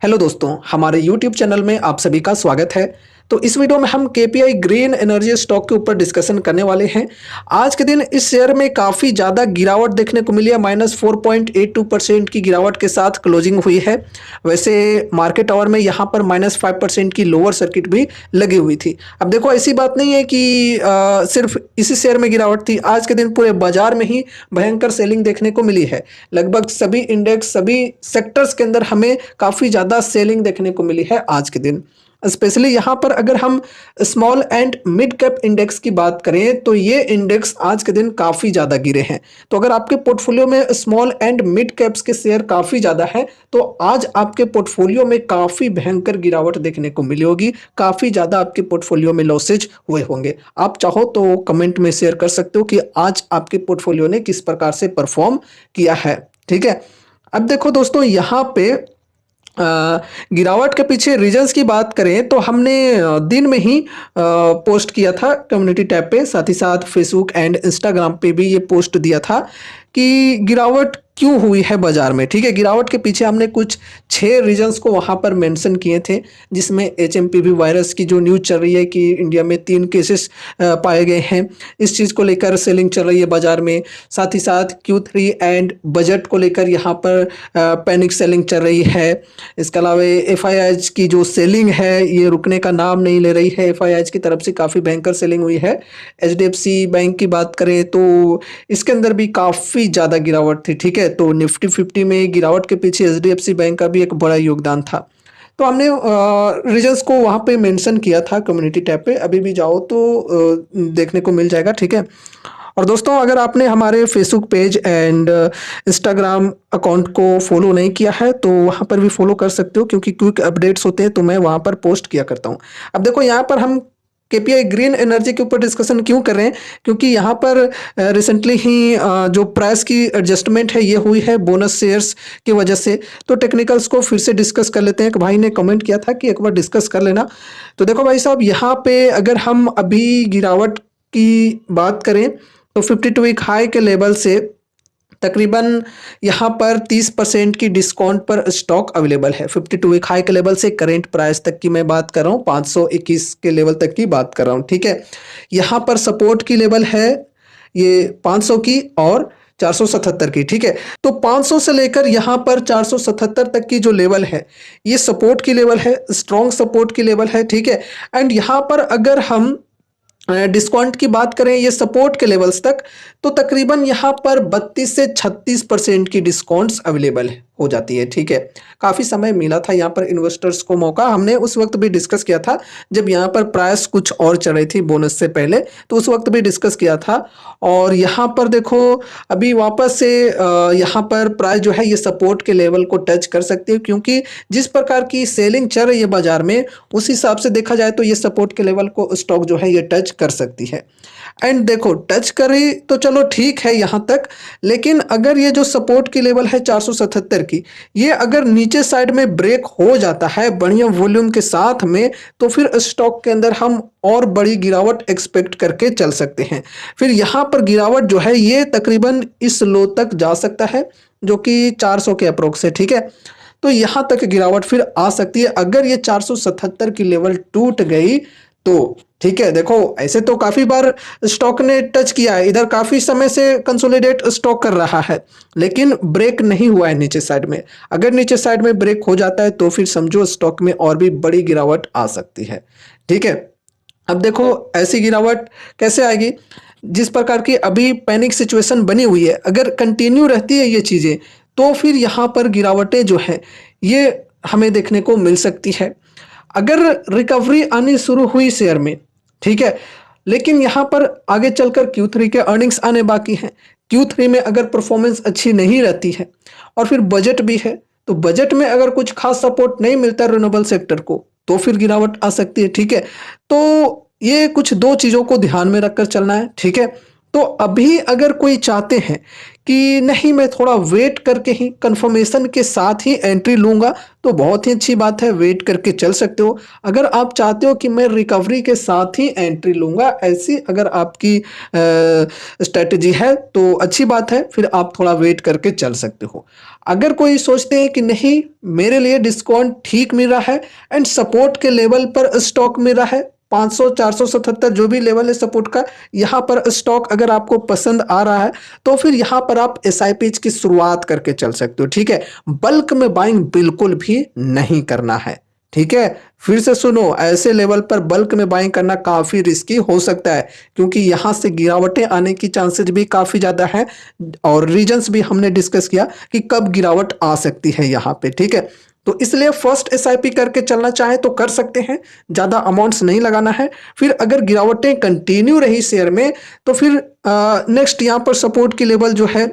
Hello दोस्तों, हमारे YouTube channel में आप सभी का स्वागत है। तो इस वीडियो में हम केपीआई ग्रीन एनर्जी स्टॉक के ऊपर डिस्कशन करने वाले हैं। आज के दिन इस शेयर में काफ़ी ज़्यादा गिरावट देखने को मिली है। -4.82% की गिरावट के साथ क्लोजिंग हुई है। वैसे मार्केट आवर में यहाँ पर -5% की लोअर सर्किट भी लगी हुई थी। अब देखो, ऐसी बात नहीं है कि सिर्फ इसी शेयर में गिरावट थी। आज के दिन पूरे बाजार में ही भयंकर सेलिंग देखने को मिली है। लगभग सभी इंडेक्स, सभी सेक्टर्स के अंदर हमें काफ़ी ज़्यादा सेलिंग देखने को मिली है आज के दिन। स्पेशली यहाँ पर अगर हम small and mid cap index की बात करें तो ये इंडेक्स आज के दिन काफ़ी ज़्यादा गिरे हैं। तो अगर आपके पोर्टफोलियो में स्मॉल एंड मिड कैप्स के शेयर काफ़ी ज़्यादा हैं तो आज आपके पोर्टफोलियो में काफ़ी भयंकर गिरावट देखने को मिली होगी। काफ़ी ज़्यादा आपके पोर्टफोलियो में लॉसेज हुए होंगे। आप चाहो तो कमेंट में शेयर कर सकते हो कि आज आपके पोर्टफोलियो ने किस प्रकार से परफॉर्म किया है। ठीक है, अब देखो दोस्तों, यहाँ पे गिरावट के पीछे रीजंस की बात करें तो हमने दिन में ही पोस्ट किया था कम्युनिटी टैब पे, साथ ही साथ फेसबुक एंड इंस्टाग्राम पे भी ये पोस्ट दिया था कि गिरावट क्यों हुई है बाजार में। ठीक है, गिरावट के पीछे हमने कुछ 6 रीजंस को वहाँ पर मेंशन किए थे, जिसमें एचएमपीवी वायरस की जो न्यूज़ चल रही है कि इंडिया में 3 केसेस पाए गए हैं, इस चीज़ को लेकर सेलिंग चल रही है बाजार में। साथ ही साथ Q3 एंड बजट को लेकर यहाँ पर पैनिक सेलिंग चल रही है। इसके अलावा एफआईआईज की जो सेलिंग है ये रुकने का नाम नहीं ले रही है। एफआईआईज की तरफ से काफ़ी भयंकर सेलिंग हुई है। एचडीएफसी बैंक की बात करें तो इसके अंदर भी काफ़ी ज़्यादा गिरावट थी। ठीक है, तो निफ्टी 50 में गिरावट के पीछे एचडीएफसी बैंक का भी एक बड़ा योगदान था। तो हमने रीजंस को वहाँ पे मेंशन किया था कम्युनिटी टैब पे, अभी भी जाओ तो देखने को मिल जाएगा। ठीक है, और दोस्तों, अगर आपने हमारे Facebook page and Instagram account को फॉलो नहीं किया है तो वहाँ पर भी फॉलो कर सकते हो, क्योंकि क्विक अपडेट्स होते हैं तो मैं वहाँ पर पोस्ट किया करता हूँ। अब देखो, यहाँ पर हम केपीआई ग्रीन एनर्जी के ऊपर डिस्कशन क्यों कर रहे हैं, क्योंकि यहाँ पर रिसेंटली ही जो प्राइस की एडजस्टमेंट है ये हुई है बोनस शेयर्स की वजह से। तो टेक्निकल्स को फिर से डिस्कस कर लेते हैं। एक भाई ने कमेंट किया था कि एक बार डिस्कस कर लेना। तो देखो भाई साहब, यहाँ पे अगर हम अभी गिरावट की बात करें तो 52 वीक हाई के लेवल से तकरीबन यहाँ पर 30% की डिस्काउंट पर स्टॉक अवेलेबल है। 52 वीक हाई के लेवल से करेंट प्राइस तक की मैं बात कर रहा हूँ, 521 के लेवल तक की बात कर रहा हूँ। ठीक है, यहाँ पर सपोर्ट की लेवल है ये 500 की और 477 की। ठीक है, तो 500 से लेकर यहाँ पर 477 तक की जो लेवल है ये सपोर्ट की लेवल है, स्ट्रॉन्ग सपोर्ट की लेवल है। ठीक है, एंड यहाँ पर अगर हम डिस्काउंट की बात करें ये सपोर्ट के लेवल्स तक, तो तकरीबन यहाँ पर 32 से 36% की डिस्काउंट्स अवेलेबल हो जाती है। ठीक है, काफ़ी समय मिला था यहाँ पर इन्वेस्टर्स को मौका। हमने उस वक्त भी डिस्कस किया था जब यहाँ पर प्राइस कुछ और चल रही थी बोनस से पहले, तो उस वक्त भी डिस्कस किया था। और यहाँ पर देखो, अभी वापस से यहाँ पर प्राइस जो है ये सपोर्ट के लेवल को टच कर सकती है, क्योंकि जिस प्रकार की सेलिंग चल रही है बाजार में उस हिसाब से देखा जाए तो ये सपोर्ट के लेवल को स्टॉक जो है ये टच कर सकती है। एंड देखो, टच करी तो चलो ठीक है यहाँ तक, लेकिन अगर ये जो सपोर्ट की लेवल है 477 की, ये अगर नीचे साइड में ब्रेक हो जाता है बढ़िया वॉल्यूम के साथ में, तो फिर स्टॉक के अंदर हम और बड़ी गिरावट एक्सपेक्ट करके चल सकते हैं। फिर यहाँ पर गिरावट जो है ये तकरीबन इस लो तक जा सकता है जो कि 400 के अप्रोक्स है। ठीक है, तो यहाँ तक गिरावट फिर आ सकती है अगर ये 477 की लेवल टूट गई तो। ठीक है, देखो ऐसे तो काफ़ी बार स्टॉक ने टच किया है, इधर काफ़ी समय से कंसोलिडेट स्टॉक कर रहा है, लेकिन ब्रेक नहीं हुआ है नीचे साइड में। अगर नीचे साइड में ब्रेक हो जाता है तो फिर समझो स्टॉक में और भी बड़ी गिरावट आ सकती है। ठीक है, अब देखो ऐसी गिरावट कैसे आएगी, जिस प्रकार की अभी पैनिक सिचुएशन बनी हुई है, अगर कंटिन्यू रहती है ये चीज़ें तो फिर यहाँ पर गिरावटें जो है ये हमें देखने को मिल सकती है। अगर रिकवरी आनी शुरू हुई शेयर में, ठीक है, लेकिन यहाँ पर आगे चलकर Q3 के अर्निंग्स आने बाकी हैं। Q3 में अगर परफॉर्मेंस अच्छी नहीं रहती है और फिर बजट भी है, तो बजट में अगर कुछ खास सपोर्ट नहीं मिलता रिन्यूएबल सेक्टर को तो फिर गिरावट आ सकती है। ठीक है, तो ये कुछ 2 चीज़ों को ध्यान में रखकर चलना है। ठीक है, तो अभी अगर कोई चाहते हैं कि नहीं मैं थोड़ा वेट करके ही कंफर्मेशन के साथ ही एंट्री लूँगा, तो बहुत ही अच्छी बात है, वेट करके चल सकते हो। अगर आप चाहते हो कि मैं रिकवरी के साथ ही एंट्री लूँगा, ऐसी अगर आपकी स्ट्रैटेजी है तो अच्छी बात है, फिर आप थोड़ा वेट करके चल सकते हो। अगर कोई सोचते हैं कि नहीं मेरे लिए डिस्काउंट ठीक मिल रहा है एंड सपोर्ट के लेवल पर स्टॉक मिल रहा है 500 477 जो भी लेवल है सपोर्ट का, यहाँ पर स्टॉक अगर आपको पसंद आ रहा है तो फिर यहाँ पर आप एसआईपी की शुरुआत करके चल सकते हो। ठीक है, बल्क में बाइंग बिल्कुल भी नहीं करना है। ठीक है, फिर से सुनो, ऐसे लेवल पर बल्क में बाइंग करना काफी रिस्की हो सकता है, क्योंकि यहाँ से गिरावटें आने की चांसेस भी काफी ज्यादा है और रीजंस भी हमने डिस्कस किया कि कब गिरावट आ सकती है यहाँ पे। ठीक है, तो इसलिए फर्स्ट एसआईपी करके चलना चाहे तो कर सकते हैं, ज़्यादा अमाउंट्स नहीं लगाना है। फिर अगर गिरावटें कंटिन्यू रही शेयर में तो फिर नेक्स्ट यहाँ पर सपोर्ट की लेवल जो है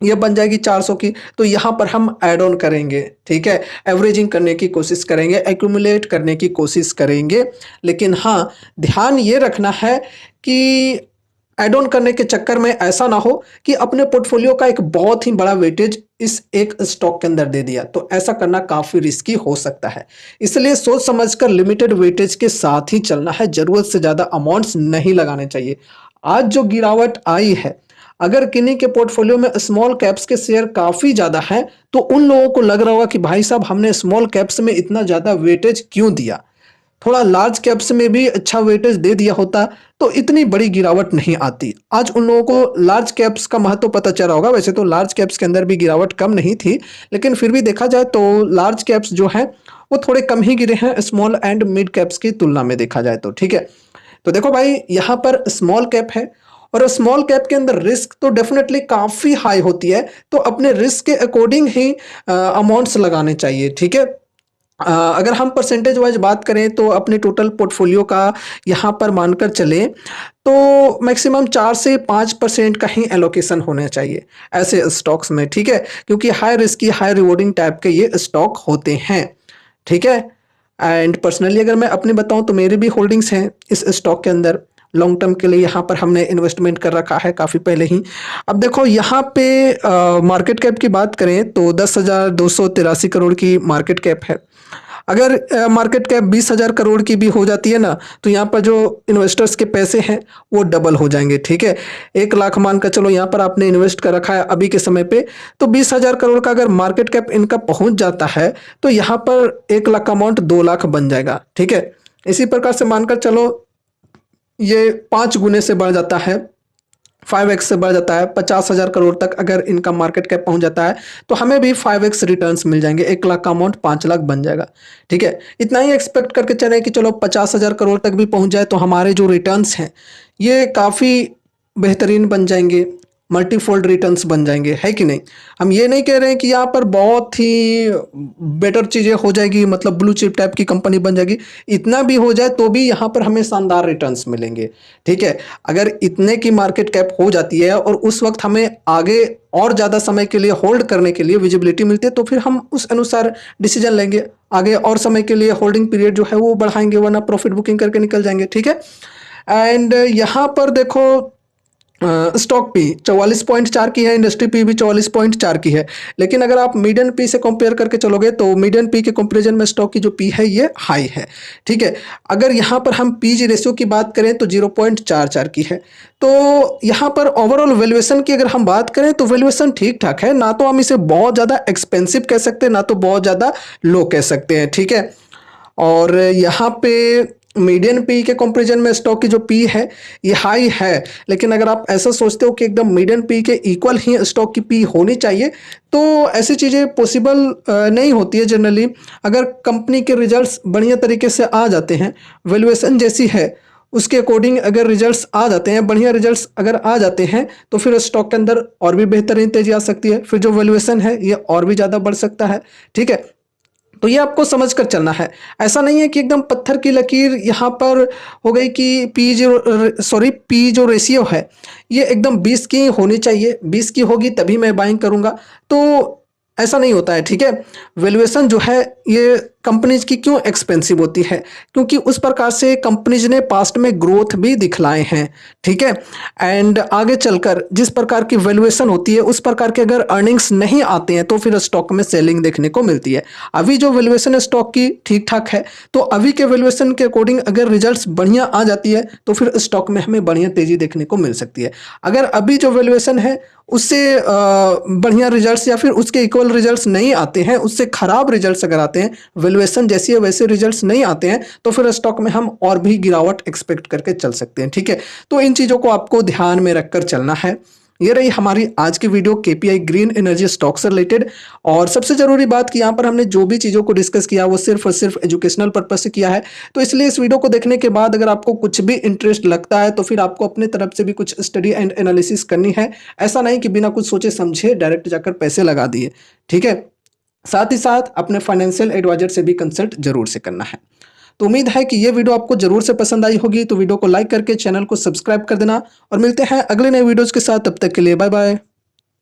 ये बन जाएगी 400 की, तो यहाँ पर हम ऐड ऑन करेंगे। ठीक है, एवरेजिंग करने की कोशिश करेंगे, एक्यूमुलेट करने की कोशिश करेंगे, लेकिन हाँ ध्यान ये रखना है कि ऐड ऑन करने के चक्कर में ऐसा ना हो कि अपने पोर्टफोलियो का एक बहुत ही बड़ा वेटेज इस एक स्टॉक के अंदर दे दिया, तो ऐसा करना काफी रिस्की हो सकता है। इसलिए सोच समझकर लिमिटेड वेटेज के साथ ही चलना है, जरूरत से ज्यादा अमाउंट्स नहीं लगाने चाहिए। आज जो गिरावट आई है, अगर किन्हीं के पोर्टफोलियो में स्मॉल कैप्स के शेयर काफी ज्यादा हैं तो उन लोगों को लग रहा होगा कि भाई साहब हमने स्मॉल कैप्स में इतना ज्यादा वेटेज क्यों दिया, थोड़ा लार्ज कैप्स में भी अच्छा वेटेज दे दिया होता तो इतनी बड़ी गिरावट नहीं आती। आज उन लोगों को लार्ज कैप्स का महत्व पता चला होगा। वैसे तो लार्ज कैप्स के अंदर भी गिरावट कम नहीं थी, लेकिन फिर भी देखा जाए तो लार्ज कैप्स जो हैं वो थोड़े कम ही गिरे हैं स्मॉल एंड मिड कैप्स की तुलना में देखा जाए तो। ठीक है, तो देखो भाई यहाँ पर स्मॉल कैप है और स्मॉल कैप के अंदर रिस्क तो डेफिनेटली काफ़ी हाई होती है, तो अपने रिस्क के अकॉर्डिंग ही अमाउंट्स लगाने चाहिए। ठीक है, अगर हम परसेंटेज वाइज बात करें तो अपने टोटल पोर्टफोलियो का यहाँ पर मानकर चलें तो मैक्सिमम 4 से 5% का ही एलोकेशन होना चाहिए ऐसे स्टॉक्स में। ठीक है, क्योंकि high risky high rewarding type के ये स्टॉक होते हैं। ठीक है, एंड पर्सनली अगर मैं अपनी बताऊं तो मेरी भी होल्डिंग्स हैं इस स्टॉक के अंदर, लॉन्ग टर्म के लिए यहाँ पर हमने इन्वेस्टमेंट कर रखा है काफ़ी पहले ही। अब देखो यहाँ पे मार्केट कैप की बात करें तो 10,283 करोड़ की मार्केट कैप है। अगर मार्केट कैप 20,000 करोड़ की भी हो जाती है ना, तो यहाँ पर जो इन्वेस्टर्स के पैसे हैं वो डबल हो जाएंगे। ठीक है, 1 लाख मान कर चलो यहाँ पर आपने इन्वेस्ट कर रखा है अभी के समय पे, तो 20,000 करोड़ का अगर मार्केट कैप इनका पहुँच जाता है तो यहाँ पर 1 लाख का अमाउंट 2 लाख बन जाएगा। ठीक है, इसी प्रकार से मानकर चलो ये 5 गुने से बढ़ जाता है, 5x से बढ़ जाता है, 50,000 करोड़ तक अगर इनका मार्केट कैप पहुंच जाता है तो हमें भी 5x रिटर्न्स मिल जाएंगे, 1 लाख का अमाउंट 5 लाख बन जाएगा। ठीक है, इतना ही एक्सपेक्ट करके चले कि चलो 50,000 करोड़ तक भी पहुंच जाए तो हमारे जो रिटर्न्स हैं ये काफ़ी बेहतरीन बन जाएंगे, मल्टीफोल्ड रिटर्न्स बन जाएंगे, है कि नहीं। हम ये नहीं कह रहे हैं कि यहाँ पर बहुत ही बेटर चीज़ें हो जाएगी, मतलब ब्लू चिप टाइप की कंपनी बन जाएगी, इतना भी हो जाए तो भी यहाँ पर हमें शानदार रिटर्न्स मिलेंगे। ठीक है, अगर इतने की मार्केट कैप हो जाती है और उस वक्त हमें आगे और ज़्यादा समय के लिए होल्ड करने के लिए विजिबिलिटी मिलती है तो फिर हम उस अनुसार डिसीजन लेंगे, आगे और समय के लिए होल्डिंग पीरियड जो है वो बढ़ाएंगे, वरना प्रॉफिट बुकिंग करके निकल जाएंगे। ठीक है, एंड यहाँ पर देखो स्टॉक पी 44.4 की है, इंडस्ट्री पी भी 44.4 की है, लेकिन अगर आप मीडियन पी से कंपेयर करके चलोगे तो मीडियन पी के कंपैरिजन में स्टॉक की जो पी है ये हाई है। ठीक है, अगर यहाँ पर हम पीजी रेशियो की बात करें तो 0.44 की है, तो यहाँ पर ओवरऑल वैल्यूएशन की अगर हम बात करें तो वैल्यूएशन ठीक ठाक है, ना तो हम इसे बहुत ज़्यादा एक्सपेंसिव कह सकते हैं ना तो बहुत ज़्यादा लो कह सकते हैं। ठीक है, और यहाँ पे मीडियन पी के कंपैरिजन में स्टॉक की जो पी है ये हाई है, लेकिन अगर आप ऐसा सोचते हो कि एकदम मीडियन पी के इक्वल ही स्टॉक की पी होनी चाहिए तो ऐसी चीज़ें पॉसिबल नहीं होती है जनरली। अगर कंपनी के रिजल्ट्स बढ़िया तरीके से आ जाते हैं, वैल्यूएशन जैसी है उसके अकॉर्डिंग अगर रिजल्ट्स आ जाते हैं, बढ़िया रिजल्ट्स अगर आ जाते हैं तो फिर स्टॉक के अंदर और भी बेहतरीन तेजी आ सकती है, फिर जो वैल्यूएशन है ये और भी ज़्यादा बढ़ सकता है। ठीक है, तो ये आपको समझ कर चलना है, ऐसा नहीं है कि एकदम पत्थर की लकीर यहाँ पर हो गई कि पी जो रेशियो है ये एकदम 20 की होनी चाहिए, 20 की होगी तभी मैं बाइंग करूँगा, तो ऐसा नहीं होता है। ठीक है, वैल्यूएशन जो है ये कंपनीज की क्यों एक्सपेंसिव होती है, क्योंकि उस प्रकार से कंपनीज ने पास्ट में ग्रोथ भी दिखलाए हैं, ठीक है। एंड आगे चलकर जिस प्रकार की वैल्यूएशन होती है उस प्रकार के अगर अर्निंग्स नहीं आते हैं तो फिर स्टॉक में सेलिंग देखने को मिलती है। अभी जो वैल्यूएशन है स्टॉक की ठीक ठाक है, तो अभी के वैल्यूएशन के अकॉर्डिंग अगर रिजल्ट्स बढ़िया आ जाती है तो फिर स्टॉक में हमें बढ़िया तेजी देखने को मिल सकती है। अगर अभी जो वैल्यूएशन है उससे बढ़िया रिजल्ट्स या फिर उसके इक्वल रिजल्ट्स नहीं आते हैं, उससे खराब रिजल्ट्स अगर आते हैं, वैल्यूएशन जैसी है वैसे रिजल्ट्स नहीं आते हैं, तो फिर स्टॉक में हम और भी गिरावट एक्सपेक्ट करके चल सकते हैं, ठीक है। तो इन चीज़ों को आपको ध्यान में रखकर चलना है। ये रही हमारी आज की video KPI green energy stock से रिलेटेड। और सबसे जरूरी बात कि यहाँ पर हमने जो भी चीज़ों को डिस्कस किया वो सिर्फ और सिर्फ एजुकेशनल पर्पज से किया है। तो इसलिए इस वीडियो को देखने के बाद अगर आपको कुछ भी इंटरेस्ट लगता है तो फिर आपको अपने तरफ से भी कुछ स्टडी एंड एनालिसिस करनी है। ऐसा नहीं कि बिना कुछ सोचे समझे डायरेक्ट जाकर पैसे लगा दिए, ठीक है। साथ ही साथ अपने फाइनेंशियल एडवाइजर से भी कंसल्ट जरूर से करना है। तो उम्मीद है कि ये वीडियो आपको जरूर से पसंद आई होगी, तो वीडियो को लाइक करके चैनल को सब्सक्राइब कर देना और मिलते हैं अगले नए वीडियोस के साथ। तब तक के लिए बाय बाय।